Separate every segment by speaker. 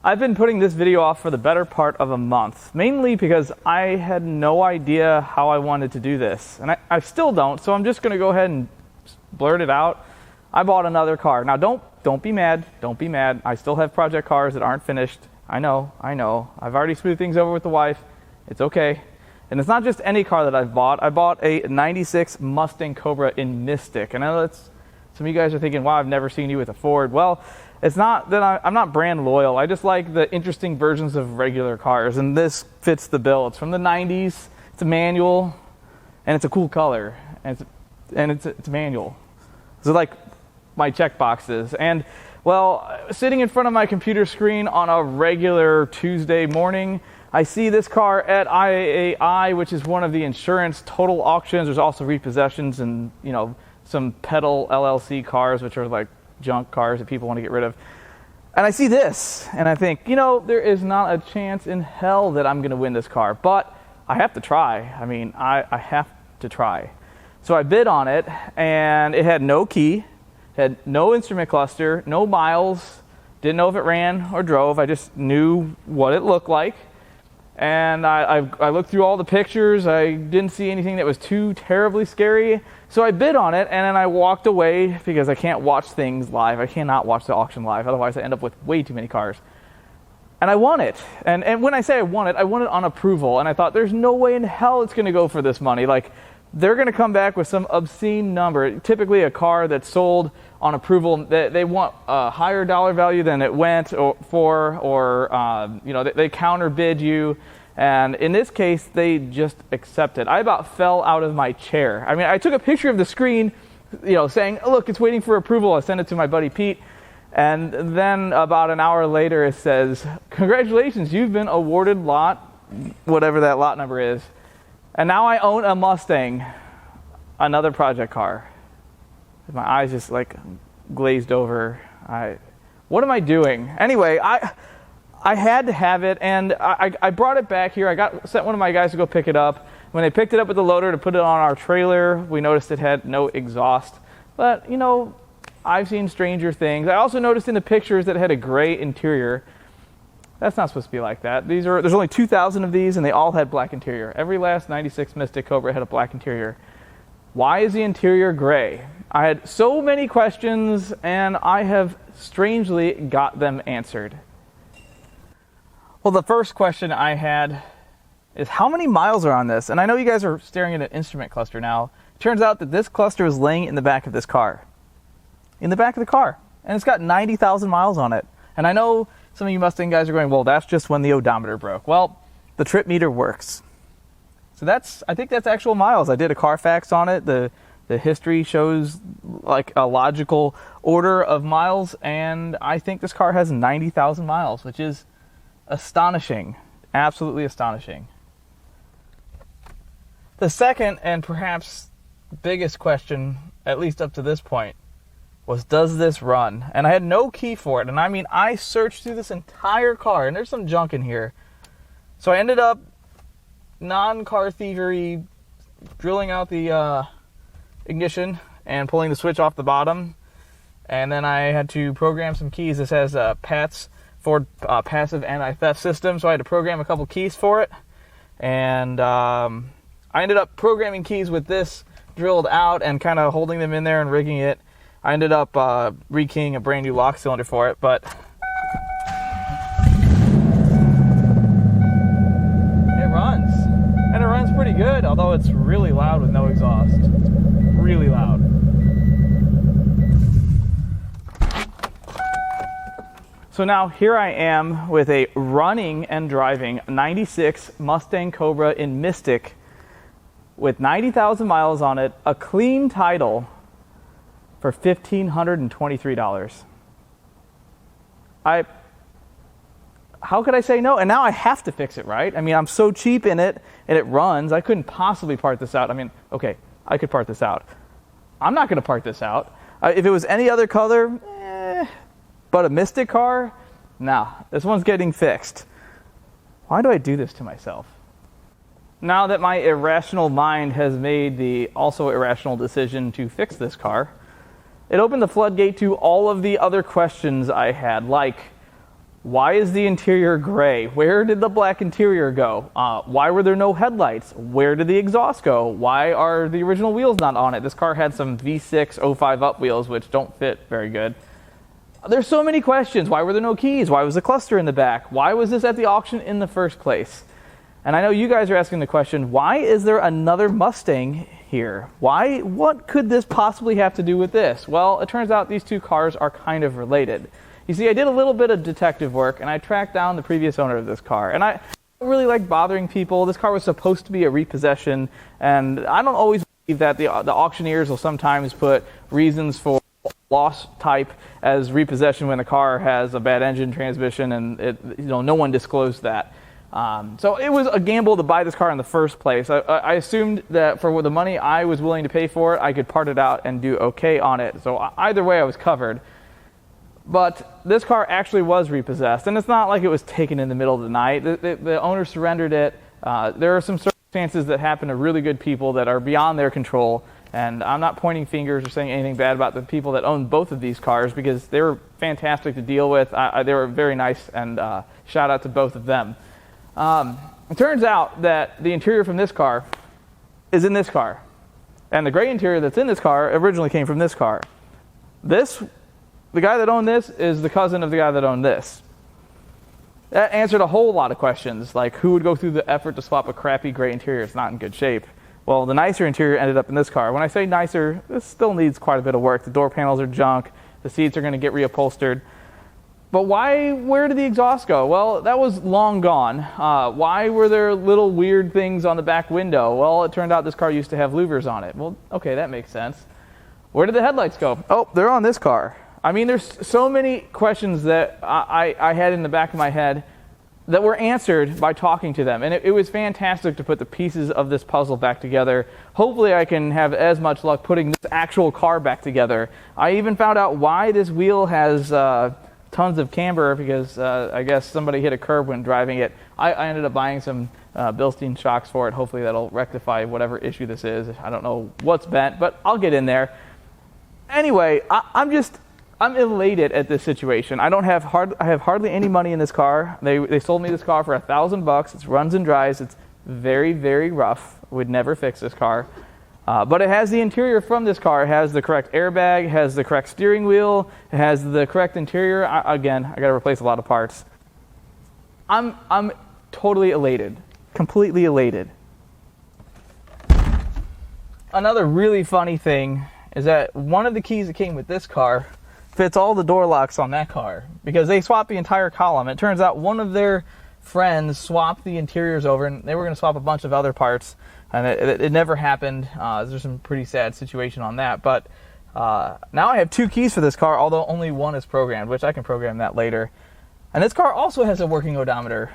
Speaker 1: I've been putting this video off for the better part of a month, mainly because I had no idea how I wanted to do this. And I still don't, so I'm just going to go ahead and blurt it out. I bought another car. Now don't be mad. Don't be mad. I still have project cars that aren't finished. I know. I've already smoothed things over with the wife. It's okay. And it's not just any car that I've bought. I bought a 96 Mustang Cobra in Mystic. And I know some of you guys are thinking, wow, I've never seen you with a Ford. Well, it's not that I'm not brand loyal. I just like the interesting versions of regular cars, and this fits the bill. It's from the 90s. It's a manual, and it's a cool color, and it's manual. So like my check boxes. And well, sitting in front of my computer screen on a regular Tuesday morning, I see this car at IAAI, which is one of the insurance total auctions. There's also repossessions and some pedal LLC cars, which are like junk cars that people want to get rid of. And I see this and I think, there is not a chance in hell that I'm going to win this car, but I have to try. I mean, I have to try. So I bid on it, and it had no key, had no instrument cluster, no miles, didn't know if it ran or drove. I just knew what it looked like. And I looked through all the pictures. I didn't see anything that was too terribly scary. So I bid on it, and then I walked away because I can't watch things live. I cannot watch the auction live. Otherwise, I end up with way too many cars. And I won it. And when I say I won it on approval. And I thought, there's no way in hell it's going to go for this money. Like, they're going to come back with some obscene number. Typically, a car that's sold on approval, they want a higher dollar value than it went for, they counterbid you. And in this case, they just accepted. I about fell out of my chair. I mean, I took a picture of the screen, saying, look, it's waiting for approval. I sent it to my buddy Pete. And then about an hour later, it says, congratulations, you've been awarded lot, whatever that lot number is. And now I own a Mustang, another project car. My eyes just like glazed over. What am I doing? Anyway, I had to have it, and I brought it back here. I sent one of my guys to go pick it up. When they picked it up with the loader to put it on our trailer, we noticed it had no exhaust. But, I've seen stranger things. I also noticed in the pictures that it had a gray interior. That's not supposed to be like that. There's only 2,000 of these, and they all had black interior. Every last 96 Mystic Cobra had a black interior. Why is the interior gray? I had so many questions, and I have strangely got them answered. Well, the first question I had is, how many miles are on this? And I know you guys are staring at an instrument cluster now. It turns out that this cluster is laying in the back of this car. In the back of the car. And it's got 90,000 miles on it. And I know some of you Mustang guys are going, well, that's just when the odometer broke. Well, the trip meter works. So I think that's actual miles. I did a Carfax on it. The history shows like a logical order of miles, and I think this car has 90,000 miles, which is astonishing. Absolutely astonishing. The second and perhaps biggest question, at least up to this point, was, does this run? And I had no key for it. And I mean, I searched through this entire car, and there's some junk in here. So I ended up non-car thievery drilling out the ignition and pulling the switch off the bottom. And then I had to program some keys. This has PATS, Ford Passive Anti-Theft System. So I had to program a couple keys for it. And I ended up programming keys with this drilled out and kind of holding them in there and rigging it. I ended up rekeying a brand new lock cylinder for it, but it runs. And it runs pretty good, although it's really loud with no exhaust. It's really loud. So now here I am with a running and driving 96 Mustang Cobra in Mystic with 90,000 miles on it, a clean title, for $1,523. How could I say no? And now I have to fix it, right? I mean, I'm so cheap in it, and it runs. I couldn't possibly part this out. I mean, okay, I could part this out. I'm not going to part this out. If it was any other color, but a Mystic car, nah, this one's getting fixed. Why do I do this to myself? Now that my irrational mind has made the also irrational decision to fix this car, it opened the floodgate to all of the other questions I had, like, Why is the interior gray? Where did the black interior go? Why were there no headlights? Where did the exhaust go? Why are the original wheels not on it? This car had some V6 05 up wheels, which don't fit very good. There's so many questions. Why were there no keys? Why was the cluster in the back? Why was this at the auction in the first place? And I know you guys are asking the question, why is there another Mustang here? What could this possibly have to do with this? Well, it turns out these two cars are kind of related. You see, I did a little bit of detective work, and I tracked down the previous owner of this car. And I don't really like bothering people. This car was supposed to be a repossession, and I don't always believe that the auctioneers will sometimes put reasons for loss type as repossession when the car has a bad engine, transmission, and no one disclosed that. So it was a gamble to buy this car in the first place. I assumed that for the money I was willing to pay for it, I could part it out and do okay on it. So either way, I was covered. But this car actually was repossessed, and it's not like it was taken in the middle of the night. The owner surrendered it. There are some circumstances that happen to really good people that are beyond their control, and I'm not pointing fingers or saying anything bad about the people that own both of these cars because they were fantastic to deal with. They were very nice, and shout out to both of them. It turns out that the interior from this car is in this car, and the gray interior that's in this car originally came from this car. The guy that owned this is the cousin of the guy that owned this. That answered a whole lot of questions, like who would go through the effort to swap a crappy gray interior? It's not in good shape. Well, the nicer interior ended up in this car. When I say nicer, this still needs quite a bit of work. The door panels are junk. The seats are going to get reupholstered. But where did the exhaust go? Well, that was long gone. Why were there little weird things on the back window? Well, it turned out this car used to have louvers on it. Well, okay, that makes sense. Where did the headlights go? Oh, they're on this car. I mean, there's so many questions that I had in the back of my head that were answered by talking to them. And it was fantastic to put the pieces of this puzzle back together. Hopefully I can have as much luck putting this actual car back together. I even found out why this wheel has tons of camber, because I guess somebody hit a curb when driving it. I ended up buying some Bilstein shocks for it. Hopefully that'll rectify whatever issue this is. I don't know what's bent, but I'll get in there. Anyway, I'm elated at this situation. I have hardly any money in this car. They sold me this car for $1,000. It runs and drives. It's very, very rough. Would never fix this car. But it has the interior from this car. It has the correct airbag, it has the correct steering wheel, it has the correct interior. I got to replace a lot of parts. I'm totally elated. Completely elated. Another really funny thing is that one of the keys that came with this car fits all the door locks on that car, because they swapped the entire column. It turns out one of their friends swapped the interiors over, and they were going to swap a bunch of other parts, and it never happened. There's some pretty sad situation on that, but now I have two keys for this car, although only one is programmed, which I can program that later. And this car also has a working odometer.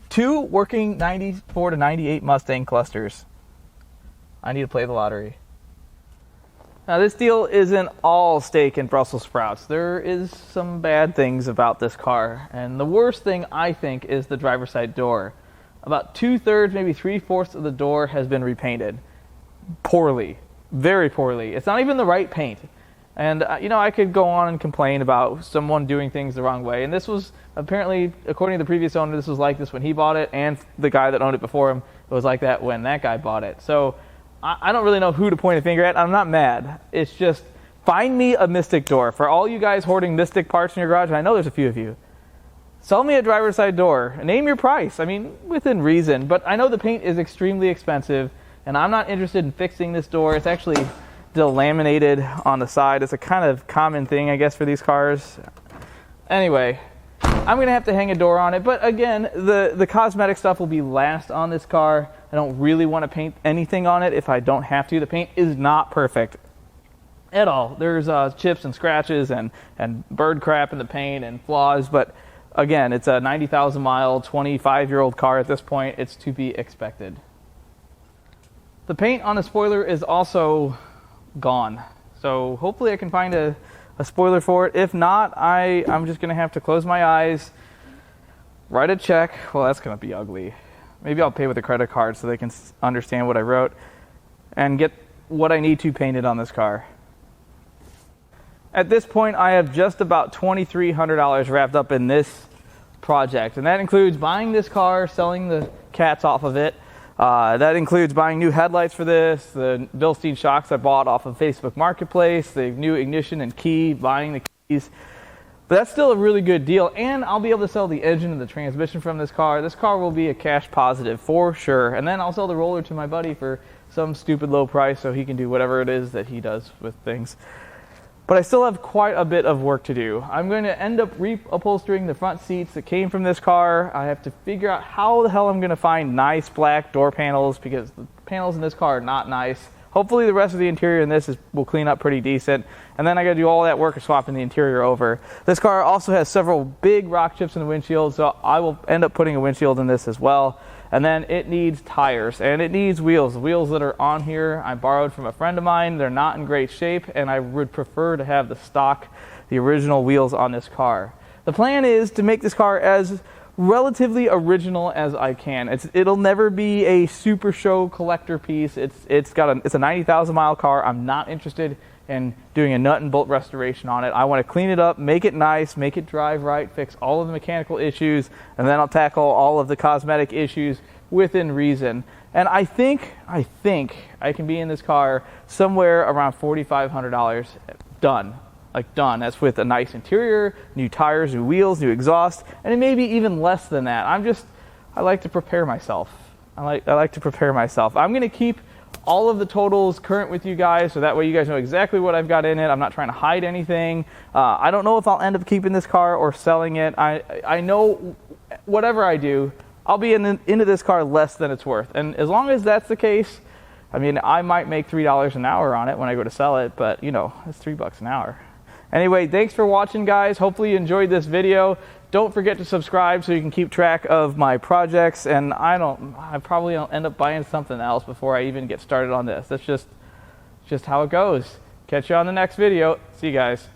Speaker 1: Two working 94 to 98 Mustang clusters. I need to play the lottery. Now, this deal isn't all steak and Brussels sprouts. There is some bad things about this car, and the worst thing, I think, is the driver's side door. About 2/3, maybe 3/4 of the door has been repainted. Poorly. Very poorly. It's not even the right paint. And, I could go on and complain about someone doing things the wrong way, and this was, apparently, according to the previous owner, this was like this when he bought it, and the guy that owned it before him, it was like that when that guy bought it. So I don't really know who to point a finger at. I'm not mad. It's just, find me a Mystic door. For all you guys hoarding Mystic parts in your garage, and I know there's a few of you, sell me a driver's side door. Name your price. I mean, within reason. But I know the paint is extremely expensive, and I'm not interested in fixing this door. It's actually delaminated on the side. It's a kind of common thing, I guess, for these cars. Anyway, I'm going to have to hang a door on it. But again, the cosmetic stuff will be last on this car. I don't really want to paint anything on it if I don't have to. The paint is not perfect at all. There's chips and scratches and bird crap in the paint and flaws. But again, it's a 90,000 mile, 25-year-old car at this point. It's to be expected. The paint on the spoiler is also gone. So hopefully I can find a spoiler for it. If not, I'm just going to have to close my eyes, write a check. Well, that's going to be ugly. Maybe I'll pay with a credit card so they can understand what I wrote, and get what I need to painted on this car. At this point, I have just about $2,300 wrapped up in this project. And that includes buying this car, selling the cats off of it. That includes buying new headlights for this, the Bilstein shocks I bought off of Facebook Marketplace, the new ignition and key, buying the keys. But that's still a really good deal, and I'll be able to sell the engine and the transmission from this car. This car will be a cash positive for sure. And then I'll sell the roller to my buddy for some stupid low price so he can do whatever it is that he does with things. But I still have quite a bit of work to do. I'm going to end up reupholstering the front seats that came from this car. I have to figure out how the hell I'm going to find nice black door panels, because the panels in this car are not nice. Hopefully the rest of the interior in this will clean up pretty decent. And then I got to do all that work of swapping the interior over. This car also has several big rock chips in the windshield, so I will end up putting a windshield in this as well. And then it needs tires, and it needs wheels. The wheels that are on here I borrowed from a friend of mine. They're not in great shape, and I would prefer to have the original wheels on this car. The plan is to make this car as relatively original as I can. It'll never be a super show collector piece. It's a 90,000 mile car. I'm not interested in doing a nut and bolt restoration on it. I want to clean it up, make it nice, make it drive right, fix all of the mechanical issues, and then I'll tackle all of the cosmetic issues within reason. And I think I can be in this car somewhere around $4,500 done. Like done. That's with a nice interior, new tires, new wheels, new exhaust, and it may be even less than that. I like to prepare myself. I like to prepare myself. I'm going to keep all of the totals current with you guys, so that way you guys know exactly what I've got in it. I'm not trying to hide anything. I don't know if I'll end up keeping this car or selling it. I know whatever I do, I'll be into this car less than it's worth. And as long as that's the case, I mean, I might make $3 an hour on it when I go to sell it, but you know, it's $3 an hour. Anyway, thanks for watching, guys. Hopefully you enjoyed this video. Don't forget to subscribe so you can keep track of my projects, and I probably will end up buying something else before I even get started on this. That's just how it goes. Catch you on the next video. See you guys.